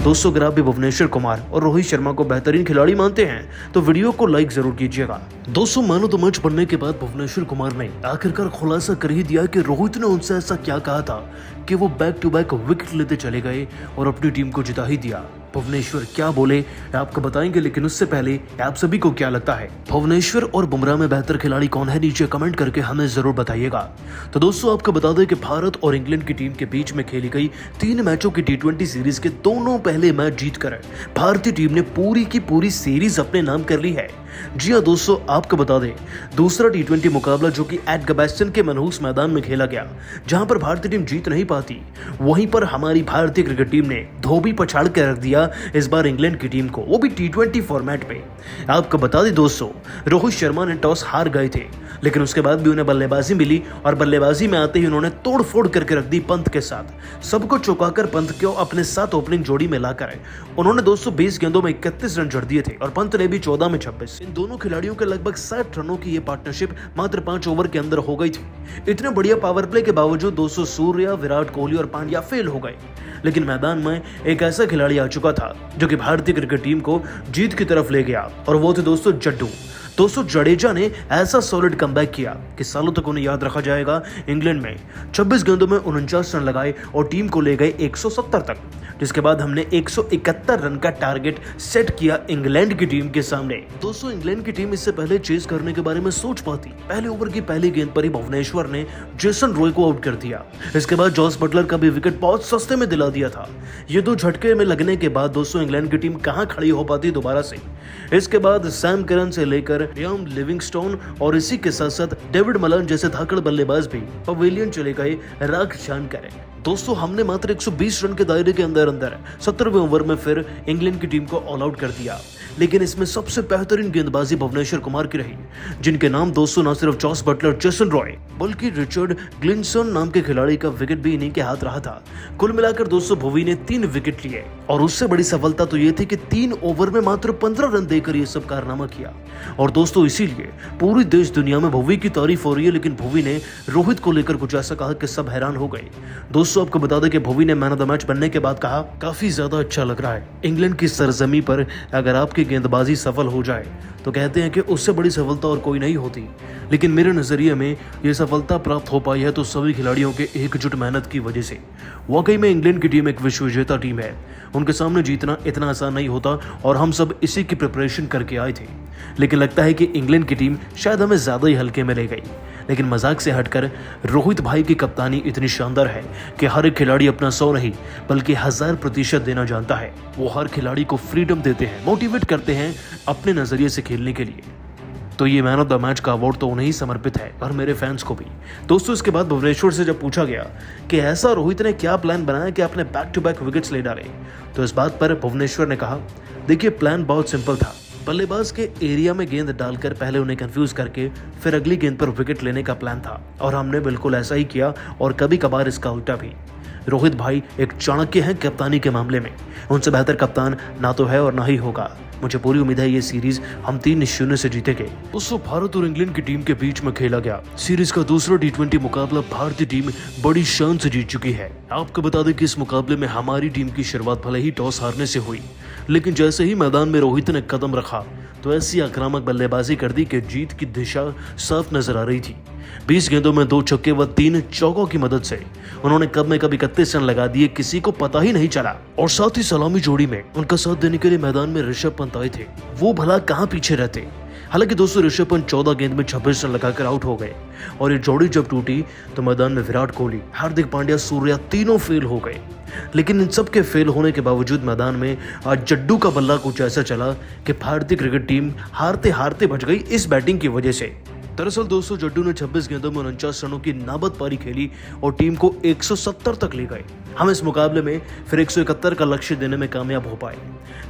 दोस्तों अगर आप भी भुवनेश्वर कुमार और रोहित शर्मा को बेहतरीन खिलाड़ी मानते हैं तो वीडियो को लाइक जरूर कीजिएगा। दोस्तों मैन ऑफ द मैच बनने के बाद भुवनेश्वर कुमार ने आखिरकार खुलासा कर ही दिया कि रोहित ने उनसे ऐसा क्या कहा था कि वो बैक टू बैक विकेट लेते चले गए और अपनी टीम को जिता ही दिया। भुवनेश्वर क्या बोले आपको बताएंगे, लेकिन उससे पहले आप सभी को क्या लगता है भुवनेश्वर और बुमराह में बेहतर खिलाड़ी कौन है, नीचे कमेंट करके हमें जरूर बताइएगा। तो दोस्तों आपको बता दें कि भारत और इंग्लैंड की टीम के बीच में खेली गई 3 मैचों की T20 सीरीज के दोनों पहले मैच जीतकर भारतीय टीम ने पूरी की पूरी सीरीज अपने नाम कर ली है। जी हाँ दोस्तों आपको बता दें दूसरा T20 मुकाबला जो कि एट गैबेस्टन के मनहूस मैदान में खेला गया, जहां पर भारतीय टीम जीत नहीं पाती, वहीं पर हमारी भारतीय क्रिकेट टीम ने धोबी पछाड़ कर रख दिया इस बार इंग्लैंड की टीम को, वो भी T20 फॉर्मेट पे। आपको बता दें दोस्तों रोहित शर्मा ने टॉस हार गए थे, लेकिन उसके बाद भी उन्हें बल्लेबाजी मिली और बल्लेबाजी में आते ही उन्होंने तोड़ फोड़ करके रख दी पंत के साथ। सबको चौंकाकर पंत को अपने साथ ओपनिंग जोड़ी में लाकर उन्होंने 220 गेंदों में 31 रन जड़ दिए थे और पंत ने भी 14 में 26। इन दोनों खिलाड़ियों के लगभग 60 रनों की ये पार्टनरशिप मात्र 5 ओवर के अंदर हो गई थी। इतने बढ़िया पावर प्ले के बावजूद दोस्तों सूर्या, विराट कोहली और पांड्या फेल हो गए, लेकिन मैदान में एक ऐसा खिलाड़ी आ चुका था जो कि भारतीय क्रिकेट टीम को जीत की तरफ ले गया, और वो थे दोस्तों जड्डू। दोस्तों जडेजा ने ऐसा सॉलिड कमबैक किया कि सालों तक उन्हें याद रखा जाएगा। इंग्लैंड में 26 गेंदों में 49 रन लगाए और टीम को ले गए 170 तक, जिसके बाद हमने 171 रन का टारगेट सेट किया इंग्लैंड की टीम के सामने। दोस्तों इंग्लैंड की टीम इससे पहले चेस करने के बारे में सोच पाती, पहले ओवर की पहली गेंद पर ही भुवनेश्वर ने जेसन रॉय को आउट कर दिया। इसके बाद जॉस बटलर का भी विकेट बहुत सस्ते में दिला दिया था। ये 2 झटके में लगने के बाद दोस्तों इंग्लैंड की टीम कहां खड़ी हो पाती दोबारा से। इसके बाद सैम करन से लेकर लियाम लिविंगस्टोन और इसी के साथ साथ डेविड मलान जैसे धाकड़ बल्लेबाज भी पवेलियन चले गए राख जानकर। दोस्तों हमने मात्र 120 रन के दायरे के अंदर 70वें ओवर में फिर इंग्लैंड की टीम को ऑल आउट कर दिया, लेकिन इसमें सबसे बेहतरीन गेंदबाजी भुवनेश्वर कुमार की रही, जिनके नाम दोस्तों न सिर्फ जॉस बटलर, जेसन रॉय बल्कि रिचर्ड ग्लिंसन नाम के खिलाड़ी का विकेट भी इन्हीं के हाथ रहा था। कुल मिलाकर दोस्तों भुवी ने 3 विकेट लिए, और उससे बड़ी सफलता तो ये थी कि 3 ओवर में मात्र 15 रन देकर ये सब कारनामा किया। और दोस्तों इसीलिए पूरी देश दुनिया में भुवी की तारीफ हो रही है, लेकिन भुवी ने रोहित को लेकर कुछ ऐसा कहा कि सब हैरान हो गए। दोस्तों आपको बता दें कि भुवी ने मैन ऑफ द मैच बनने के बाद कहा, काफी ज्यादा अच्छा लग रहा है। इंग्लैंड की सरजमी पर अगर आपकी गेंदबाजी सफल हो जाए तो कहते हैं कि उससे बड़ी सफलता और कोई नहीं होती, लेकिन मेरे नजरिए में यह सफलता प्राप्त हो पाई है तो सभी खिलाड़ियों के एकजुट मेहनत की वजह से। वाकई में इंग्लैंड की टीम एक विश्व विजेता टीम है, उनके सामने जीतना इतना आसान नहीं होता और हम सब इसी की प्रिपरेशन करके आए थे, लेकिन लगता है कि इंग्लैंड की टीम शायद हमें ज्यादा ही हल्के में ले गई। लेकिन मजाक से हटकर रोहित भाई की कप्तानी इतनी शानदार है कि हर एक खिलाड़ी अपना 100 नहीं बल्कि 1000% देना जानता है। वो हर खिलाड़ी को फ्रीडम देते हैं, मोटिवेट करते हैं अपने नजरिए से खेलने के लिए। तो ये मैन ऑफ द मैच का अवार्ड तो उन्हें ही समर्पित है और मेरे फैंस को भी। दोस्तों इसके बाद भुवनेश्वर से जब पूछा गया कि ऐसा रोहित ने क्या प्लान बनाया कि आपने बैक टू बैक विकेट्स ले डाले, तो इस बात पर भुवनेश्वर ने कहा, देखिए प्लान बहुत सिंपल था। बल्लेबाज के एरिया में गेंद डालकर पहले उन्हें कंफ्यूज करके फिर अगली गेंद पर विकेट लेने का प्लान था, और हमने बिल्कुल ऐसा ही किया, और कभी कभार इसका उल्टा भी। रोहित भाई एक चाणक्य हैं कप्तानी के मामले में, उनसे बेहतर कप्तान ना तो है और ना ही होगा। मुझे पूरी उम्मीद है ये सीरीज हम 3-0 से जीतेंगे। दोस्तों भारत और इंग्लैंड की टीम के बीच में खेला गया सीरीज का दूसरा T20 मुकाबला भारतीय टीम बड़ी शान से जीत चुकी है। आपको बता दें कि इस मुकाबले में हमारी टीम की शुरुआत भले ही टॉस हारने से हुई, लेकिन जैसे ही मैदान में रोहित ने कदम रखा तो ऐसी आक्रामक बल्लेबाजी कर दी कि जीत की दिशा साफ नजर आ रही थी। 20 गेंदों में 2 छक्के व 3 चौकों की मदद से उन्होंने कब में कभी 31 रन लगा दिए, किसी को पता ही नहीं चला। और साथ ही सलामी जोड़ी में उनका साथ देने के लिए मैदान में ऋषभ पंत आए थे, वो भला कहां पीछे रहते। हालांकि दोस्तों ऋषभ पंत 14 गेंद में 26 रन लगाकर आउट हो गए, और ये जोड़ी जब टूटी तो मैदान में विराट कोहली, हार्दिक पांड्या, सूर्या तीनों फेल हो गए। लेकिन इन सब के फेल होने के बावजूद मैदान में आज जड्डू का बल्ला कुछ ऐसा चला कि भारतीय क्रिकेट टीम हारते हारते बच गई इस बैटिंग की वजह से। दरअसल दोस्तों जड्डू ने 26 गेंदों में 49 रनों की नाबद पारी खेली और टीम को 170 तक ले गए। हम इस मुकाबले में फिर 171 का लक्ष्य देने में कामयाब हो पाए,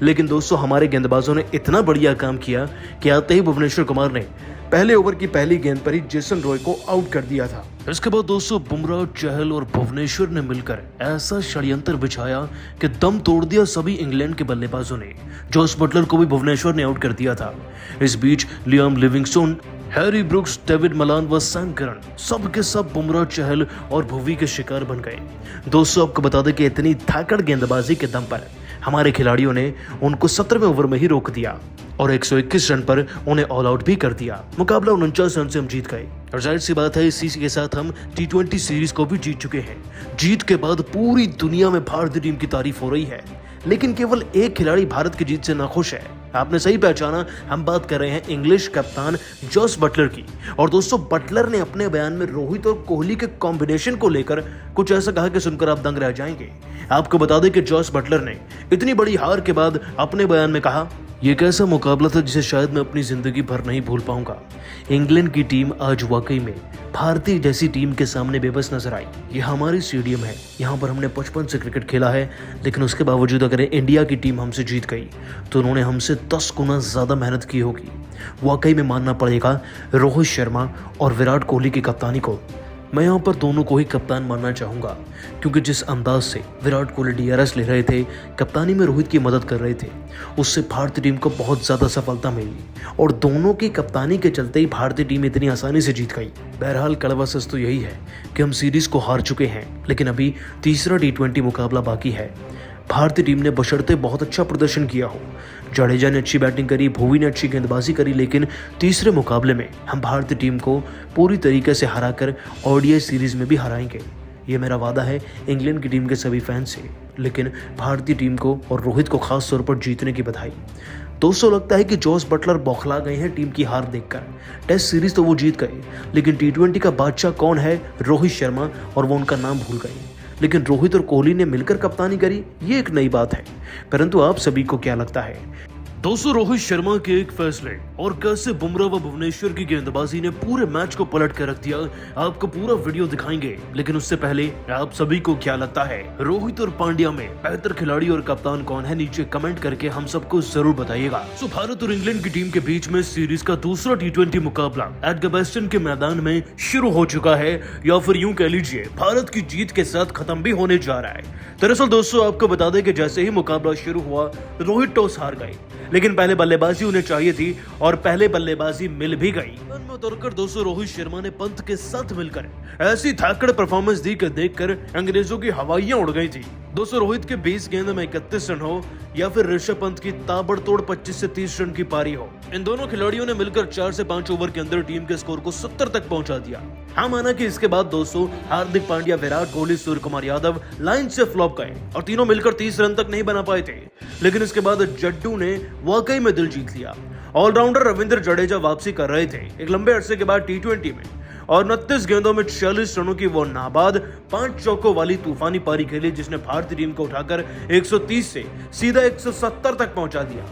लेकिन दोस्तों हमारे गेंदबाजों ने इतना बढ़िया काम किया कि आते ही भुवनेश्वर कुमार ने पहले ओवर की पहली गेंद पर ही जेसन रॉय को आउट कर दिया था। इसके बाद दोस्तों बुमराह, चहल और भुवनेश्वर ने मिलकर ऐसा षड्यंत्र बिछाया कि दम तोड़ दिया सभी इंग्लैंड के बल्लेबाजों ने। जॉस बटलर को भी भुवनेश्वर ने आउट कर दिया था। इस बीच Liam Livingstone, Harry Brooks, David Malan व सैम करन सब के सब बुमराह, चहल और भुवी के शिकार बन गए। दोस्तों आपको बता दें कि इतनी धाकड़ गेंदबाजी के दम पर हमारे खिलाड़ियों ने उनको 17वें ओवर में ही रोक दिया और 121 रन पर उन्हें ऑल आउट भी कर दिया। मुकाबला 49 रन से हम जीत गए और जाहिर सी बात है इसी के साथ हम T20 सीरीज को भी जीत चुके हैं। जीत के बाद पूरी दुनिया में भारतीय टीम की तारीफ हो रही है, लेकिन केवल एक खिलाड़ी भारत की जीत से नाखुश है। आपने सही पहचाना, हम बात कर रहे हैं इंग्लिश कप्तान जॉस बटलर की। और दोस्तों, बटलर ने अपने बयान में रोहित और कोहली के कॉम्बिनेशन को लेकर कुछ ऐसा कहा कि सुनकर आप दंग रह जाएंगे। आपको बता दें कि जॉस बटलर ने इतनी बड़ी हार के बाद अपने बयान में कहा, यह एक ऐसा मुकाबला था जिसे शायद मैं अपनी जिंदगी भर नहीं भूल पाऊंगा। इंग्लैंड की टीम आज वाकई में भारतीय जैसी टीम के सामने बेबस नजर आई। यह हमारी स्टेडियम है, यहाँ पर हमने 55 से क्रिकेट खेला है, लेकिन उसके बावजूद अगर इंडिया की टीम हमसे जीत गई तो उन्होंने हमसे 10 गुना ज्यादा मेहनत की होगी। वाकई में मानना पड़ेगा रोहित शर्मा और विराट कोहली की कप्तानी को। मैं यहाँ पर दोनों को ही कप्तान मानना चाहूँगा, क्योंकि जिस अंदाज से विराट कोहली DRS ले रहे थे, कप्तानी में रोहित की मदद कर रहे थे, उससे भारतीय टीम को बहुत ज़्यादा सफलता मिली और दोनों की कप्तानी के चलते ही भारतीय टीम इतनी आसानी से जीत गई। बहरहाल कड़वा सच तो यही है कि हम सीरीज को हार चुके हैं, लेकिन अभी तीसरा T20 मुकाबला बाकी है। भारतीय टीम ने बशर्ते बहुत अच्छा प्रदर्शन किया हो, जडेजा ने अच्छी बैटिंग करी, भुवी ने अच्छी गेंदबाजी करी, लेकिन तीसरे मुकाबले में हम भारतीय टीम को पूरी तरीके से हराकर ODI सीरीज में भी हराएंगे। ये मेरा वादा है इंग्लैंड की टीम के सभी फैंस से, लेकिन भारतीय टीम को और रोहित को खास तौर पर जीतने की बधाई। दोस्तों, लगता है कि जॉस बटलर बौखला गए हैं टीम की हार देखकर। टेस्ट सीरीज तो वो जीत गए, लेकिन T20 का बादशाह कौन है? रोहित शर्मा, और वो उनका नाम भूल गए। लेकिन रोहित और कोहली ने मिलकर कप्तानी करी, ये एक नई बात है। परंतु आप सभी को क्या लगता है? दोस्तों, रोहित शर्मा के एक फैसले और कैसे बुमराह व भुवनेश्वर की गेंदबाजी ने पूरे मैच को पलट कर रख दिया, आपको पूरा वीडियो दिखाएंगे। लेकिन उससे पहले आप सभी को क्या लगता है, रोहित और पांड्या में बेहतर खिलाड़ी और कप्तान कौन है? नीचे कमेंट करके हम सबको जरूर बताइएगा। तो भारत और इंग्लैंड की टीम के बीच में सीरीज का दूसरा T20 मुकाबला एडगबस्टन के मैदान में शुरू हो चुका है, या फिर यूं कह लीजिए भारत की जीत के साथ खत्म भी होने जा रहा है। दरअसल दोस्तों, आपको बता दें कि जैसे ही मुकाबला शुरू हुआ, रोहित टॉस हार गए, लेकिन पहले बल्लेबाजी उन्हें चाहिए थी और पहले बल्लेबाजी मिल भी गई। में उतरकर दोस्तों रोहित शर्मा ने पंत के साथ मिलकर ऐसी धाकड़ परफॉर्मेंस दी कि देखकर अंग्रेजों की हवाइयां उड़ गई थी। दोस्तों, रोहित के 20 गेंद में 31 रन हो या फिर ऋषभ पंत की ताबड़तोड़ 25 से 30 रन की पारी हो, इन दोनों खिलाड़ियों ने मिलकर 4 से 5 ओवर के अंदर टीम के स्कोर को 70 तक पहुंचा दिया। हाँ, माना कि इसके बाद दोस्तों हार्दिक पांड्या, विराट कोहली, सूर्य कुमार यादव लाइन से फ्लॉप गए और तीनों मिलकर 30 रन तक नहीं बना पाए थे। लेकिन इसके बाद जड्डू ने वाकई में दिल जीत लिया। ऑलराउंडर रविंद्र जडेजा वापसी कर रहे थे एक लंबे अरसे के बाद T20 में, और 29 गेंदों में 46 रनों की वो नाबाद 5 चौकों वाली तूफानी पारी खेली, जिसने भारतीय टीम को उठाकर 130 से सीधा 170 तक पहुंचा दिया।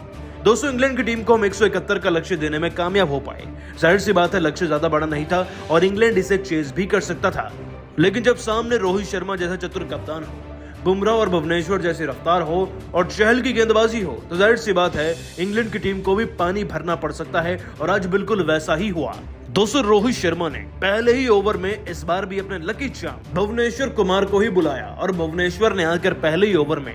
दोस्तों, इंग्लैंड की टीम को हम 171 का लक्ष्य देने में कामयाब हो पाए। जाहिर सी बात है, लक्ष्य ज्यादा बड़ा नहीं था और इंग्लैंड इसे चेज भी कर सकता था, लेकिन जब सामने रोहित शर्मा जैसा चतुर कप्तान हो, बुमराह और भुवनेश्वर जैसी रफ्तार हो और चहल की गेंदबाजी हो, तो जाहिर सी बात है इंग्लैंड की टीम को भी पानी भरना पड़ सकता है, और आज बिल्कुल वैसा ही हुआ। दोस्तों, रोहित शर्मा ने पहले ही ओवर में इस बार भी अपने लकी चार्म भुवनेश्वर कुमार को ही बुलाया और भुवनेश्वर ने आकर पहले ही ओवर में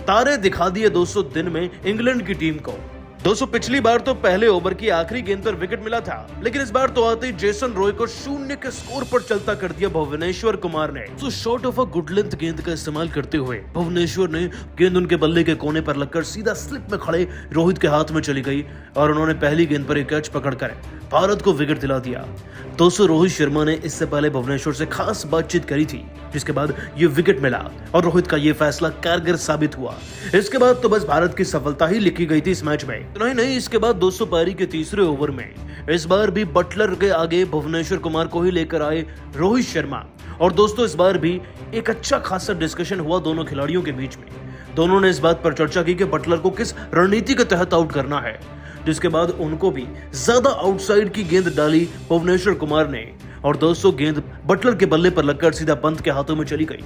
तारे दिखा दिए दोस्तों दिन में इंग्लैंड की टीम को। दोस्तों, पिछली बार तो पहले ओवर की आखिरी गेंद पर विकेट मिला था, लेकिन इस बार तो आते ही जेसन रॉय को 0 के स्कोर पर चलता कर दिया भुवनेश्वर कुमार ने। तो short of a good length गेंद का इस्तेमाल करते हुए भुवनेश्वर ने गेंद उनके बल्ले के कोने पर लगकर सीधा स्लिप में खड़े रोहित के हाथ में चली गई और उन्होंने पहली गेंद पर एक कैच पकड़कर भारत को विकेट दिला दिया। दोस्तों, रोहित शर्मा ने इससे पहले भुवनेश्वर से खास बातचीत करी थी, जिसके बाद ये विकेट मिला और रोहित का ये फैसला कारगर साबित हुआ। इसके बाद तो बस भारत की सफलता ही लिखी गई थी इस मैच में। नहीं, इसके बाद दोस्तों पारी के तीसरे ओवर में इस बार भी बटलर के आगे भुवनेश्वर कुमार को ही लेकर आए रोहित शर्मा, और दोस्तों इस बार भी एक अच्छा खासा डिस्कशन हुआ दोनों खिलाड़ियों के बीच में। दोनों ने इस बात पर चर्चा की कि बटलर को किस रणनीति के तहत आउट करना है, जिसके बाद उनको भी ज्यादा आउटसाइड की गेंद डाली भुवनेश्वर कुमार ने, और दोस्तों गेंद बटलर के बल्ले पर लगकर सीधा पंत के हाथों में चली गई।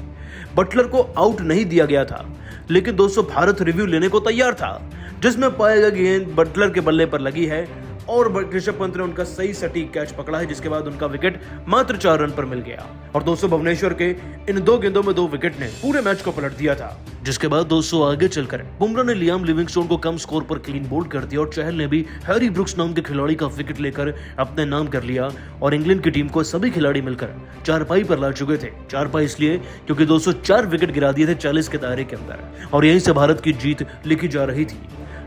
बटलर को आउट नहीं दिया गया था, लेकिन दोस्तों भारत रिव्यू लेने को तैयार था, जिसमें पाया गया कि गेंद बटलर के बल्ले पर लगी है, और ऋषभ पंत ने उनका सही सटीक कैच पकड़ा है, जिसके बाद उनका विकेट मात्र 4 रन पर मिल गया। और दोस्तों भुवनेश्वर के इन 2 गेंदों में 2 विकेट ने पूरे मैच को पलट दिया था। जिसके बाद दोस्तों आगे चलकर बुमराह ने लियाम लिविंगस्टोन को कम स्कोर पर क्लीन बोल्ड कर दिया और चहल ने भी हैरी ब्रुक्स नाम के खिलाड़ी का विकेट लेकर अपने नाम कर लिया। और इंग्लैंड की टीम को सभी खिलाड़ी मिलकर चारपाई पर ला चुके थे। चारपाई इसलिए क्योंकि 204 विकेट गिरा दिए थे 40 के दायरे के अंदर, और यहीं से भारत की जीत लिखी जा रही थी।